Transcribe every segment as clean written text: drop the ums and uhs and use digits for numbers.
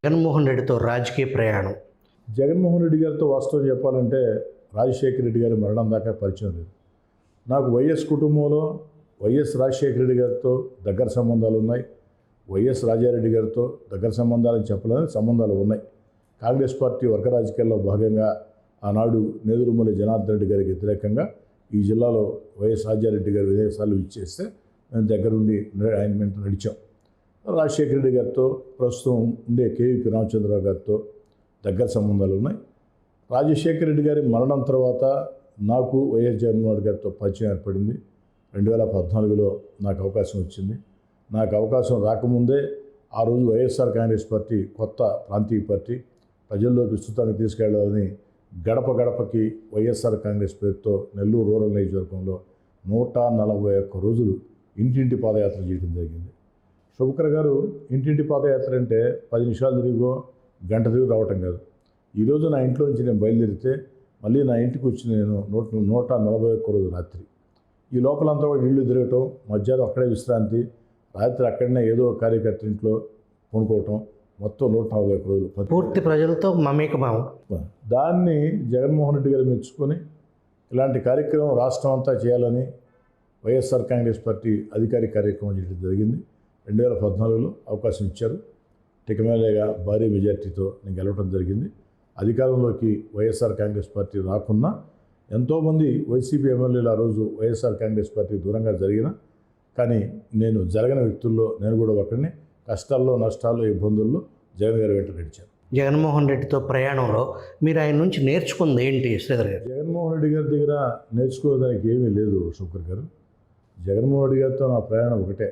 జగన్మోహన్ రెడ్డితో రాజకీయ ప్రయాణం. జగన్మోహన్ రెడ్డి గారితో వాస్తవం చెప్పాలంటే రాజశేఖర రెడ్డి గారి మరణం దాకా పరిచయం లేదు. నాకు వైఎస్ కుటుంబంలో వైఎస్ రాజశేఖర రెడ్డి గారితో దగ్గర సంబంధాలు ఉన్నాయి. వైఎస్ రాజారెడ్డి గారితో దగ్గర సంబంధాలని చెప్పలేని సంబంధాలు ఉన్నాయి. కాంగ్రెస్ పార్టీ వర్గ రాజకీయాల్లో భాగంగా ఆనాడు నేదురుమల్లి జనార్దన్ రెడ్డి గారికి వ్యతిరేకంగా ఈ జిల్లాలో వైఎస్ రాజారెడ్డి గారు విదేశాలు ఇచ్చేస్తే మేము దగ్గరుండి ఆయన వెంట నడిచాం. రాజశేఖర రెడ్డి గారితో ప్రస్తుతం ఉండే కేవీపీ రామచంద్రరావు గారితో దగ్గర సంబంధాలు ఉన్నాయి. రాజశేఖర రెడ్డి గారి మరణం తర్వాత నాకు వైఎస్ జగన్మోహన్ రెడ్డి గారితో పరిచయం ఏర్పడింది. 2014లో నాకు అవకాశం వచ్చింది. నాకు అవకాశం రాకముందే ఆ రోజు వైఎస్ఆర్ కాంగ్రెస్ పార్టీ కొత్త ప్రాంతీయ పార్టీ ప్రజల్లోకి విస్తృతంగా తీసుకెళ్లాలని గడప గడపకి వైఎస్ఆర్ కాంగ్రెస్ పేరుతో నెల్లూరు రూరల్ నియోజకవర్గంలో 141 రోజులు ఇంటింటి పాదయాత్ర చేయడం జరిగింది. శుభకర్ గారు ఇంటింటి పాదయాత్ర అంటే 10 నిమిషాలు తిరిగో గంట తిరిగి రావటం కాదు. ఈరోజు నా ఇంట్లో నుంచి నేను బయలుదేరితే మళ్ళీ నా ఇంటికి వచ్చి నేను 141 రోజు రాత్రి ఈ లోపలంతా కూడా ఇళ్ళు తిరగటం, మధ్యాహ్నం అక్కడే విశ్రాంతి, రాత్రి అక్కడనే ఏదో కార్యకర్త ఇంట్లో కొనుక్కోవటం, మొత్తం 141 రోజులు పూర్తి ప్రజలతో మమేకమం. దాన్ని జగన్మోహన్ రెడ్డి గారు మెచ్చుకొని ఇలాంటి కార్యక్రమం రాష్ట్రం అంతా చేయాలని వైఎస్ఆర్ కాంగ్రెస్ పార్టీ అధికారిక కార్యక్రమం చేయడం జరిగింది. 2014లో అవకాశం ఇచ్చారు. టికమేలేగా భారీ మెజార్టీతో నేను గెలవడం జరిగింది. అధికారంలోకి వైఎస్ఆర్ కాంగ్రెస్ పార్టీ రాకున్నా ఎంతోమంది వైసీపీ ఎమ్మెల్యేలు ఆ రోజు వైఎస్ఆర్ కాంగ్రెస్ పార్టీ దూరంగా జరిగిన, కానీ నేను జరగని వ్యక్తుల్లో నేను కూడా ఒకరిని. కష్టాల్లో, నష్టాల్లో, ఇబ్బందుల్లో జగన్ గారి వెంట నడిచాను. జగన్మోహన్ రెడ్డితో ప్రయాణంలో మీరు ఆయన నుంచి నేర్చుకుంది ఏంటి శ్రీధర్ గారు? జగన్మోహన్ రెడ్డి గారి దగ్గర నేర్చుకోవడానికి ఏమీ లేదు శుభకర్ గారు. జగన్మోహన్ రెడ్డి గారితో నా ప్రయాణం ఒకటే.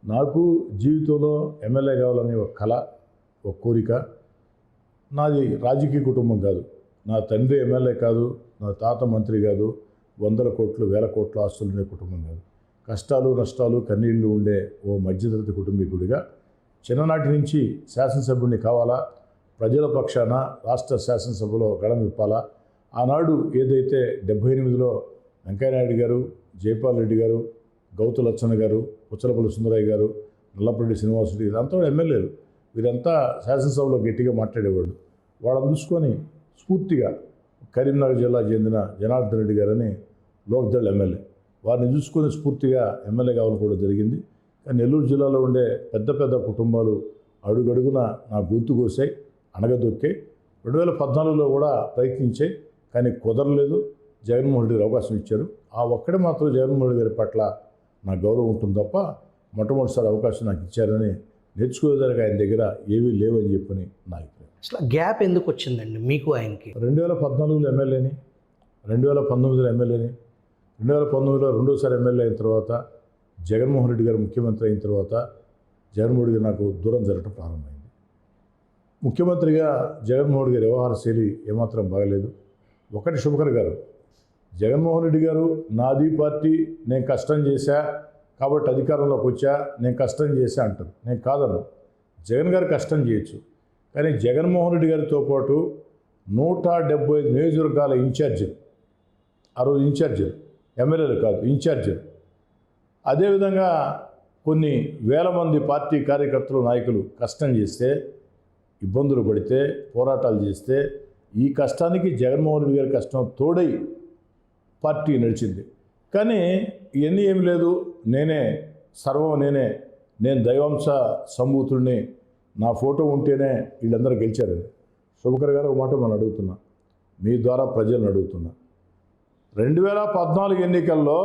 నాకు జీవితంలో ఎమ్మెల్యే కావాలనే ఒక కళ, ఒక కోరిక. నాది రాజకీయ కుటుంబం కాదు. నా తండ్రి ఎమ్మెల్యే కాదు, నా తాత మంత్రి కాదు, 100 కోట్లు 1000 కోట్ల ఆస్తులు ఉండే కుటుంబం కాదు. కష్టాలు, నష్టాలు, కన్నీళ్లు ఉండే ఓ మధ్యతరగతి కుటుంబీకుడిగా చిన్ననాటి నుంచి శాసనసభ్యుడిని కావాలా, ప్రజల పక్షాన రాష్ట్ర శాసనసభలో గళం విప్పాలా. ఆనాడు ఏదైతే 78లో వెంకయ్యనాయుడు గారు, జైపాల్ రెడ్డి గారు, గౌతు లచ్చన్న గారు, పుచ్చలపల్లి సుందరయ్య గారు, నల్లపరెడ్డి శ్రీనివాసరెడ్డి, ఇదంతా ఎమ్మెల్యేలు, వీరంతా శాసనసభలో గట్టిగా మాట్లాడేవాళ్ళు. వాళ్ళని చూసుకొని స్ఫూర్తిగా కరీంనగర్ జిల్లా చెందిన జనార్దన్ రెడ్డి గారని లోక్దళ్ ఎమ్మెల్యే, వారిని చూసుకొని స్ఫూర్తిగా ఎమ్మెల్యే కావాలని కూడా జరిగింది. కానీ నెల్లూరు జిల్లాలో ఉండే పెద్ద పెద్ద కుటుంబాలు అడుగడుగున నా గొంతు కోసాయి, అణగదొక్కాయి. 2014లో కూడా ప్రయత్నించాయి, కానీ కుదరలేదు. జగన్మోహన్ రెడ్డి గారు అవకాశం ఇచ్చారు. ఆ ఒక్కడే మాత్రం జగన్మోహన్ రెడ్డి గారి పట్ల నా గౌరవం ఉంటుంది తప్ప మొట్టమొదటిసారి అవకాశం నాకు ఇచ్చారని నేర్చుకోవడానికి ఆయన దగ్గర ఏమీ లేవని చెప్పని నా అభిప్రాయం. అసలు గ్యాప్ ఎందుకు వచ్చిందండి మీకు ఆయనకి? 2014లో ఎమ్మెల్యేని, 2019లో ఎమ్మెల్యేని, 2019లో రెండోసారి ఎమ్మెల్యే అయిన తర్వాత జగన్మోహన్ రెడ్డి గారు ముఖ్యమంత్రి అయిన తర్వాత జగన్మోహన్ రెడ్డి గారు నాకు దూరం జరగడం ప్రారంభమైంది. ముఖ్యమంత్రిగా జగన్మోహన్ రెడ్డి గారి వ్యవహార శైలి ఏమాత్రం బాగలేదు. ఒకటి శుభకర్ గారు, జగన్మోహన్ రెడ్డి గారు నాది పార్టీ, నేను కష్టం చేశా కాబట్టి అధికారంలోకి వచ్చా, నేను కష్టం చేశా అంటారు. నేను కాదను. జగన్ గారు కష్టం చేయొచ్చు, కానీ జగన్మోహన్ రెడ్డి గారితో పాటు 175 నియోజకవర్గాల ఇన్ఛార్జీలు, ఆ రోజు ఇన్ఛార్జీలు, ఎమ్మెల్యేలు కాదు ఇన్ఛార్జీలు, అదేవిధంగా కొన్ని వేల మంది పార్టీ కార్యకర్తలు, నాయకులు కష్టం చేస్తే, ఇబ్బందులు పడితే, పోరాటాలు చేస్తే, ఈ కష్టానికి జగన్మోహన్ రెడ్డి గారి కష్టం తోడై పార్టీ నడిచింది. కానీ ఇవన్నీ ఏమి లేదు, నేనే సర్వం, నేను దైవాంశ సంభూతుడిని, నా ఫోటో ఉంటేనే వీళ్ళందరూ గెలిచారని. శుభకర్ గారు ఒక మాట మనం అడుగుతున్నా, మీ ద్వారా ప్రజలను అడుగుతున్నా, 2014 ఎన్నికల్లో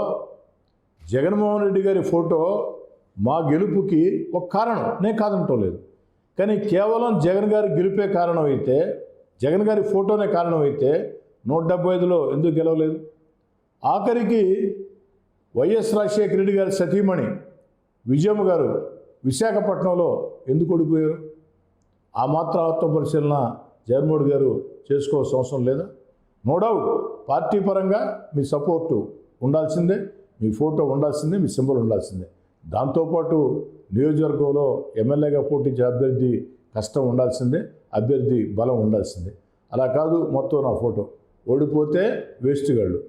జగన్మోహన్ రెడ్డి గారి ఫోటో మా గెలుపుకి ఒక కారణం, నేను కాదంటం లేదు. కానీ కేవలం జగన్ గారి గెలిపే కారణం అయితే, జగన్ గారి ఫోటోనే కారణం అయితే 175లో ఎందుకు గెలవలేదు? ఆఖరికి వైఎస్ రాజశేఖర రెడ్డి గారి సతీమణి విజయమ్మ గారు విశాఖపట్నంలో ఎందుకు ఓడిపోయారు? ఆ మాత్రం ఆత్మపరిశీలన జగన్మోహన్ రెడ్డి గారు చేసుకోవాల్సిన అవసరం లేదా? నో డౌట్ పార్టీ పరంగా మీ సపోర్టు ఉండాల్సిందే, మీ ఫోటో ఉండాల్సిందే, మీ సింబల్ ఉండాల్సిందే. దాంతోపాటు నియోజకవర్గంలో ఎమ్మెల్యేగా పోటీంచే అభ్యర్థి కష్టం ఉండాల్సిందే, అభ్యర్థి బలం ఉండాల్సిందే. అలా కాదు మొత్తం నా ఫోటో, ఓడిపోతే వేస్ట్గాళ్ళు.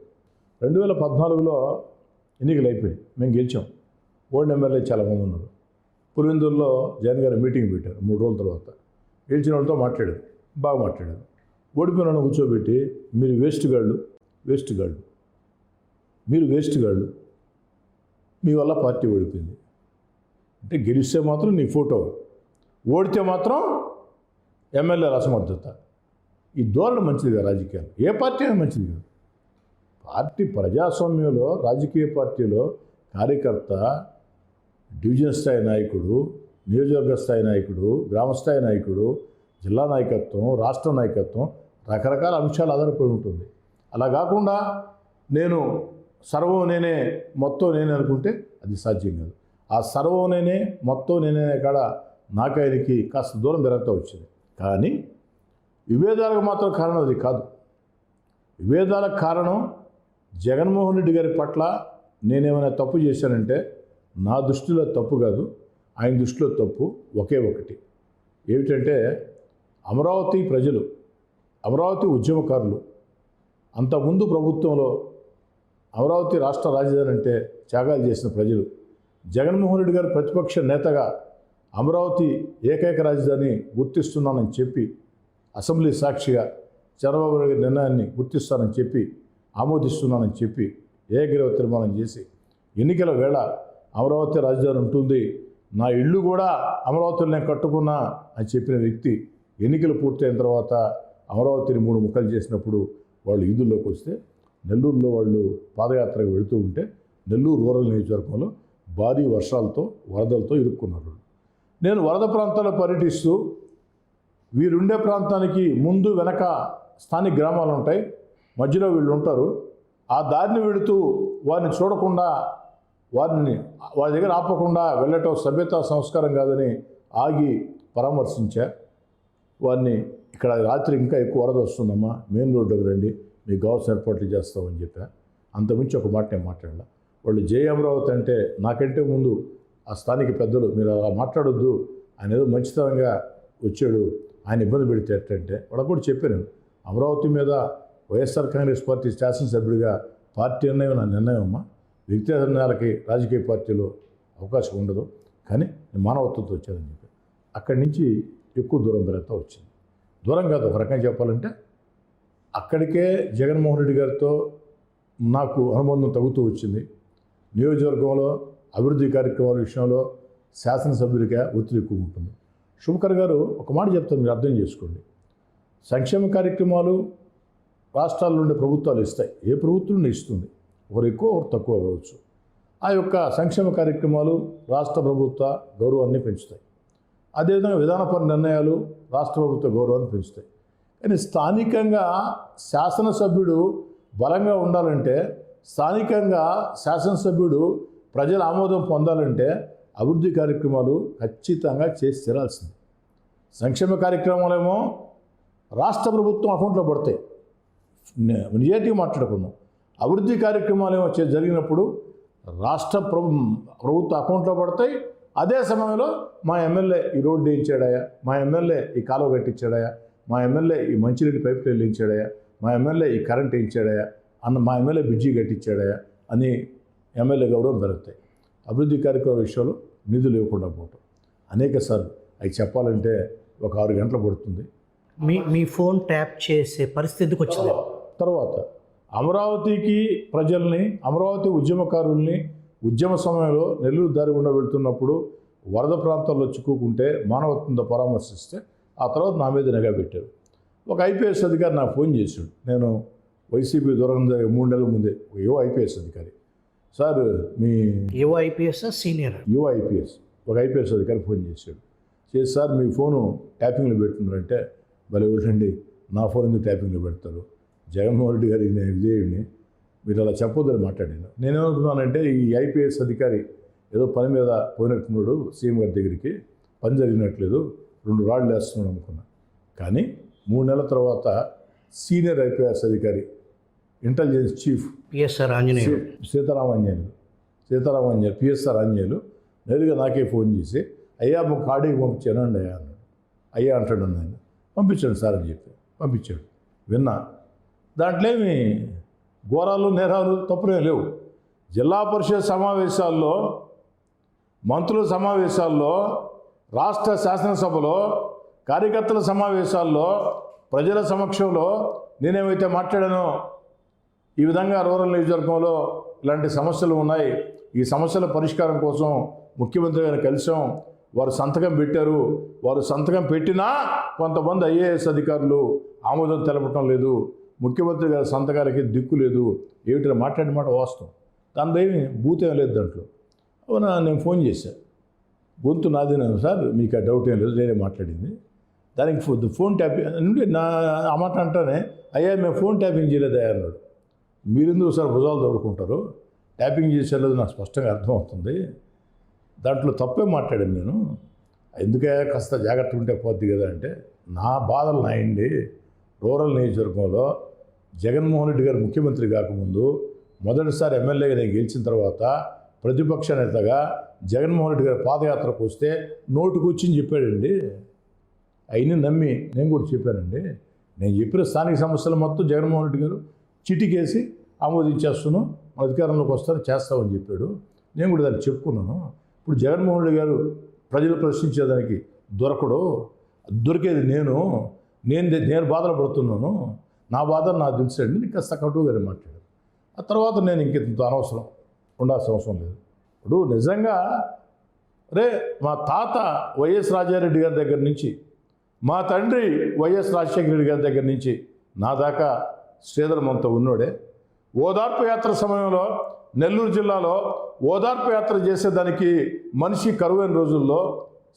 2014లో ఎన్నికలు అయిపోయాయి, మేము గెలిచాం. ఓడిన ఎమ్మెల్యే చాలామంది ఉన్నారు. పులివెందుల్లో జగన్ గారు మీటింగ్ పెట్టారు 3 రోజుల తర్వాత. గెలిచిన వాళ్ళతో మాట్లాడారు, బాగా మాట్లాడారు. ఓడిపోయిన వాళ్ళని కూర్చోబెట్టి మీరు వేస్ట్ గాళ్ళు, మీరు వేస్ట్ గాళ్ళు, మీ వల్ల పార్టీ ఓడిపోయింది అంటే గెలిస్తే మాత్రం నీ ఫోటో, ఓడితే మాత్రం ఎమ్మెల్యేల అసమర్థత. ఈ ధోరణి మంచిది కాదు రాజకీయాలు, ఏ పార్టీ అయినా మంచిది కాదు. పార్టీ ప్రజాస్వామ్యంలో రాజకీయ పార్టీలో కార్యకర్త, డివిజన్ స్థాయి నాయకుడు, నియోజకవర్గ స్థాయి నాయకుడు, గ్రామస్థాయి నాయకుడు, జిల్లా నాయకత్వం, రాష్ట్ర నాయకత్వం రకరకాల అంశాలు ఆధారపడి ఉంటుంది. అలా కాకుండా నేను సర్వం నేనే మొత్తం నేనే అనుకుంటే అది సాధ్యం కాదు. ఆ సర్వం నేనే మొత్తం నేనే కాడ నాకాయనికి కాస్త దూరం పెరుగుతూ వచ్చింది. కానీ విభేదాలకు మాత్రం కారణం అది కాదు. విభేదాలకు కారణం జగన్మోహన్ రెడ్డి గారి పట్ల నేనేమైనా తప్పు చేశానంటే నా దృష్టిలో తప్పు కాదు, ఆయన దృష్టిలో తప్పు ఒకే ఒకటి. ఏమిటంటే అమరావతి ప్రజలు, అమరావతి ఉద్యమకారులు అంతకుముందు ప్రభుత్వంలో అమరావతి రాష్ట్ర రాజధాని అంటే త్యాగాలు చేసిన ప్రజలు, జగన్మోహన్ రెడ్డి గారు ప్రతిపక్ష నేతగా అమరావతి ఏకైక రాజధాని గుర్తిస్తున్నానని చెప్పి అసెంబ్లీ సాక్షిగా చంద్రబాబు నాయుడు గారి నిర్ణయాన్ని గుర్తిస్తానని చెప్పి ఆమోదిస్తున్నానని చెప్పి ఏకగ్రీవ తీర్మానం చేసి ఎన్నికల వేళ అమరావతి రాజధాని ఉంటుంది, నా ఇల్లు కూడా అమరావతిలోనే కట్టుకున్నా అని చెప్పిన వ్యక్తి ఎన్నికలు పూర్తయిన తర్వాత అమరావతిని 3 ముక్కలు చేసినప్పుడు వాళ్ళు ఈదుల్లోకి వస్తే నెల్లూరులో వాళ్ళు పాదయాత్రకు వెళుతూ ఉంటే నెల్లూరు రూరల్ నియోజకవర్గంలో భారీ వర్షాలతో వరదలతో ఇరుక్కున్నారు. నేను వరద ప్రాంతాల్లో పర్యటిస్తూ వీరుండే ప్రాంతానికి ముందు వెనక స్థానిక గ్రామాలు ఉంటాయి, మధ్యలో వీళ్ళు ఉంటారు. ఆ దారిని వెళుతూ వారిని చూడకుండా, వారి దగ్గర ఆపకుండా వెళ్ళటం సభ్యతా సంస్కారం కాదని ఆగి పరామర్శించా. వారిని ఇక్కడ రాత్రి ఇంకా ఎక్కువ వరద వస్తుందమ్మా, మెయిన్ రోడ్డుకి రండి, మీకు కావాల్సిన ఏర్పాట్లు చేస్తామని చెప్పా. అంతమించి ఒక మాట నేను మాట్లాడాల. వాళ్ళు జై అమరావతి అంటే నాకంటే ముందు ఆ స్థానిక పెద్దలు మీరు అలా మాట్లాడొద్దు, ఆయన ఏదో మంచితనంగా వచ్చాడు, ఆయన ఇబ్బంది పెడితే ఎట్టంటే వాళ్ళకు కూడా చెప్పాను. అమరావతి మీద వైఎస్ఆర్ కాంగ్రెస్ పార్టీ శాసనసభ్యుడిగా పార్టీ నిర్ణయం నా నిర్ణయం అమ్మా, వ్యక్తిగత నిర్ణయాలకి రాజకీయ పార్టీలో అవకాశం ఉండదు, కానీ నేను మానవత్వంతో వచ్చానని చెప్పి అక్కడి నుంచి ఎక్కువ దూరం పెరుగుతూ వచ్చింది. దూరం కాదు, ఒక రకంగా చెప్పాలంటే అక్కడికే జగన్మోహన్ రెడ్డి గారితో నాకు అనుబంధం తగ్గుతూ వచ్చింది. నియోజకవర్గంలో అభివృద్ధి కార్యక్రమాల విషయంలో శాసనసభ్యుడిగా ఒత్తిడి ఎక్కువ ఉంటుంది. శుభకర్ గారు ఒక మాట చెప్తాను, మీరు అర్థం చేసుకోండి. సంక్షేమ కార్యక్రమాలు రాష్ట్రాల నుండి ప్రభుత్వాలు ఇస్తాయి, ఏ ప్రభుత్వం నుండి ఇస్తుంది, ఒకరు ఎక్కువ ఒకరు తక్కువ కావచ్చు. ఆ యొక్క సంక్షేమ కార్యక్రమాలు రాష్ట్ర ప్రభుత్వ గౌరవాన్ని పెంచుతాయి. అదేవిధంగా విధానపర నిర్ణయాలు రాష్ట్ర ప్రభుత్వ గౌరవాన్ని పెంచుతాయి. కానీ స్థానికంగా శాసనసభ్యుడు బలంగా ఉండాలంటే, స్థానికంగా శాసనసభ్యుడు ప్రజల ఆమోదం పొందాలంటే అభివృద్ధి కార్యక్రమాలు ఖచ్చితంగా చేసి తీరాల్సింది. సంక్షేమ కార్యక్రమాలేమో రాష్ట్ర ప్రభుత్వం అకౌంట్లో పడతాయి, నిజాయితీగా మాట్లాడుకుందాం. అభివృద్ధి కార్యక్రమాలు ఏమో జరిగినప్పుడు రాష్ట్ర ప్రభుత్వ అకౌంట్లో పడతాయి. అదే సమయంలో మా ఎమ్మెల్యే ఈ రోడ్డు వేయించాడాయా, మా ఎమ్మెల్యే ఈ కాలువ కట్టించాడాయా, మా ఎమ్మెల్యే ఈ మంచినీటి పైపు వేయించాడాయా, మా ఎమ్మెల్యే ఈ కరెంట్ వేయించాడాయా మా ఎమ్మెల్యే బ్రిడ్జి కట్టించాడాయా అని ఎమ్మెల్యే గౌరవం పెరుగుతాయి. అభివృద్ధి కార్యక్రమాల విషయంలో నిధులు ఇవ్వకుండా పోవటం అనేక సార్లు అవి చెప్పాలంటే ఒక 6 గంటలు పడుతుంది. మీ ఫోన్ ట్యాప్ చేసే పరిస్థితికి వచ్చింది. తర్వాత అమరావతికి ప్రజల్ని, అమరావతి ఉద్యమకారుల్ని ఉద్యమ సమయంలో నెల్లూరు దారి గుండా వెళ్తున్నప్పుడు వరద ప్రాంతాల్లో చిక్కుకుంటే మానవత్వంతో పరామర్శిస్తే ఆ తర్వాత నా మీద నిఘా పెట్టారు. ఒక ఐపీఎస్ అధికారి నాకు ఫోన్ చేశాడు. నేను వైసీపీ దూరం 3 నెలల ముందే యువ ఐపీఎస్ అధికారి, సార్ మీ యువ ఐపీఎస్ సీనియర్ యువ ఐపీఎస్ ఒక ఐపీఎస్ అధికారి ఫోన్ చేశాడు. చేసి సార్ మీ ఫోను ట్యాపింగ్లో పెట్టున్నారంటే, భలే ఒకటండి, నా ఫోన్ ఎందుకు ట్యాపింగ్లో పెడతారు, జగన్మోహన్ రెడ్డి గారికి నేను విజయుడిని, మీరు అలా చెప్పొద్దని మాట్లాడాను. నేనేమనుకున్నానంటే ఈ ఐపీఎస్ అధికారి ఏదో పని మీద పోయినట్టున్నాడు సీఎం గారి దగ్గరికి, పని జరిగినట్లేదు, 2 రాళ్ళు వేస్తున్నాడు అనుకున్నా. కానీ 3 నెలల తర్వాత సీనియర్ ఐపీఎస్ అధికారి, intelligence chief PSR Anjaneyulu, Seetharamanjaneyulu PSR Anjaneyulu నేరుగా నాకే ఫోన్ చేసి, అయ్యా మా కాడికి పంపించాను అండి అయ్యా అన్నాడు. అయ్యా అంటాడు ఆయన, పంపించాడు సార్ అని చెప్పి పంపించాడు. విన్నా, దాంట్లో ఏమి ఘోరాలు నేరాలు తప్పునే లేవు. జిల్లా పరిషత్ సమావేశాల్లో, మంత్రుల సమావేశాల్లో, రాష్ట్ర శాసనసభలో కార్యకర్తల సమావేశాల్లో ప్రజల సమక్షంలో నేనేమైతే మాట్లాడానో ఈ విధంగా రూరల్ నియోజకవర్గంలో ఇలాంటి సమస్యలు ఉన్నాయి, ఈ సమస్యల పరిష్కారం కోసం ముఖ్యమంత్రి గారిని కలిసాం, వారు సంతకం పెట్టారు, వారు సంతకం పెట్టినా కొంతమంది ఐఏఎస్ అధికారులు ఆమోదం తెలపటం లేదు, ముఖ్యమంత్రి గారి సంతకాలకి దిక్కు లేదు, ఏమిటి మాట్లాడిన మాట వాస్తవం, దాని ఏమి భూతం లేదు దాంట్లో. అవునా, నేను ఫోన్ చేశాను, గొంతు నాదేనా సార్, మీకు ఆ డౌట్ ఏం లేదు, నేనే మాట్లాడింది. దానికి ఫోన్ ట్యాపింగ్ నుండి ఆ మాట అంటానే, అయ్యా మేము ఫోన్ ట్యాపింగ్ చేయలేదా అన్నాడు. మీరెందుకు సార్ భుజాలు తోడుకుంటారు, ట్యాపింగ్ చేసేది నాకు స్పష్టంగా అర్థమవుతుంది, దాంట్లో తప్పే మాట్లాడాను నేను, ఎందుకే కాస్త జాగ్రత్త ఉంటే పోద్ది కదా అంటే, నా బాధలు నాయండి. రూరల్ నియోజకవర్గంలో జగన్మోహన్ రెడ్డి గారు ముఖ్యమంత్రి కాకముందు మొదటిసారి ఎమ్మెల్యేగా నేను గెలిచిన తర్వాత ప్రతిపక్ష నేతగా జగన్మోహన్ రెడ్డి గారు పాదయాత్రకు వస్తే నోటుకొచ్చింది చెప్పాడండి. అయినా నమ్మి నేను కూడా చెప్పానండి. నేను చెప్పిన స్థానిక సమస్యలు మొత్తం జగన్మోహన్ రెడ్డి గారు చిటికేసి ఆమోదించేస్తున్నాం, అధికారంలోకి వస్తారు చేస్తామని చెప్పాడు. నేను కూడా దాన్ని చెప్పుకున్నాను. ఇప్పుడు జగన్మోహన్ రెడ్డి గారు ప్రజలు ప్రశ్నించేదానికి దొరికేది నేను బాధలు పడుతున్నాను, నా బాధలు నాకు తెలుసండి, నీకు కాస్త కటువుగానే మాట్లాడాను. ఆ తర్వాత నేను ఇంకెంత అనవసరం ఉండాల్సిన అవసరం లేదు. ఇప్పుడు నిజంగా మా తాత వైఎస్ రాజారెడ్డి గారి దగ్గర నుంచి, మా తండ్రి వైఎస్ రాజశేఖర రెడ్డి గారి దగ్గర నుంచి నా దాకా శ్రీధర్ మనతో ఉన్నోడే. ఓదార్పు యాత్ర సమయంలో నెల్లూరు జిల్లాలో ఓదార్పు యాత్ర చేసేదానికి మనిషి కరువైన రోజుల్లో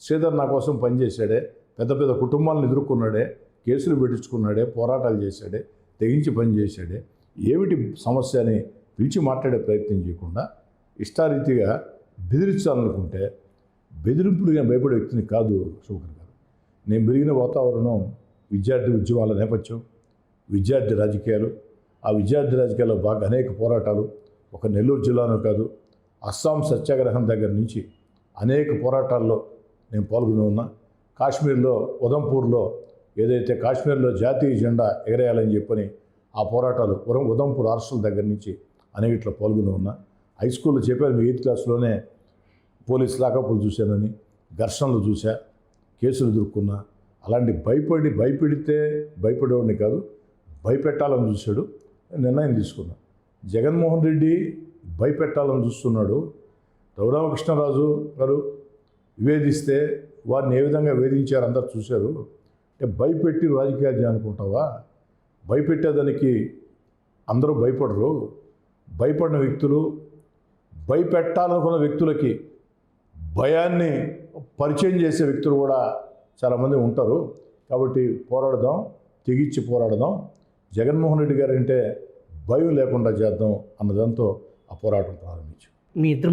శ్రీధర్ నా కోసం పనిచేశాడే, పెద్ద పెద్ద కుటుంబాలను ఎదుర్కొన్నాడే, కేసులు పెట్టించుకున్నాడే, పోరాటాలు చేశాడే, తెగించి పనిచేశాడే. ఏమిటి సమస్య అని పిలిచి మాట్లాడే ప్రయత్నం చేయకుండా ఇష్టారీతిగా బెదిరించాలనుకుంటే, బెదిరింపులుగా భయపడే వ్యక్తిని కాదు శోకర్ గారు. నేను పెరిగిన వాతావరణం విద్యార్థి ఉద్యమాల నేపథ్యం, విద్యార్థి రాజకీయాలు, ఆ విద్యార్థి రాజకీయాల్లో బాగా అనేక పోరాటాలు, ఒక నెల్లూరు జిల్లాలో కాదు, అస్సాం సత్యాగ్రహం దగ్గర నుంచి అనేక పోరాటాల్లో నేను పాల్గొని ఉన్నా. కాశ్మీర్లో ఉదంపూర్లో ఏదైతే కాశ్మీర్లో జాతీయ జెండా ఎగరేయాలని చెప్పని ఆ పోరాటాలు ఉదంపూర్ హాస్టల్ దగ్గర నుంచి అనేవిట్లో పాల్గొని ఉన్నా. హై స్కూల్లో చెప్పారు, మీ 8th క్లాస్లోనే పోలీస్ లాకప్లు చూశానని, ఘర్షణలు చూశా, కేసులు ఎదుర్కొన్నా. అలాంటి భయపెడితే భయపడేవాడిని కాదు, భయపెట్టాలని చూశాడు, నిర్ణయం తీసుకున్నా. జగన్మోహన్ రెడ్డి భయపెట్టాలని చూస్తున్నాడు. రఘురామకృష్ణరాజు గారు వివేదిస్తే వారిని ఏ విధంగా వేధించారు అందరు చూశారు. అంటే భయపెట్టి రాజకీయాలు అనుకుంటావా? భయపెట్టేదానికి అందరూ భయపడరు. భయపడిన వ్యక్తులు, భయపెట్టాలనుకున్న వ్యక్తులకి భయాన్ని పరిచయం చేసే వ్యక్తులు కూడా చాలామంది ఉంటారు. కాబట్టి పోరాడదాం, తెగించి పోరాడదాం. జగన్మోహన్ రెడ్డి గారు అంటే భయం లేకుండా చేద్దాం అన్నదాంతో ఆ పోరాటం ప్రారంభించాం. మీ ఇద్దరి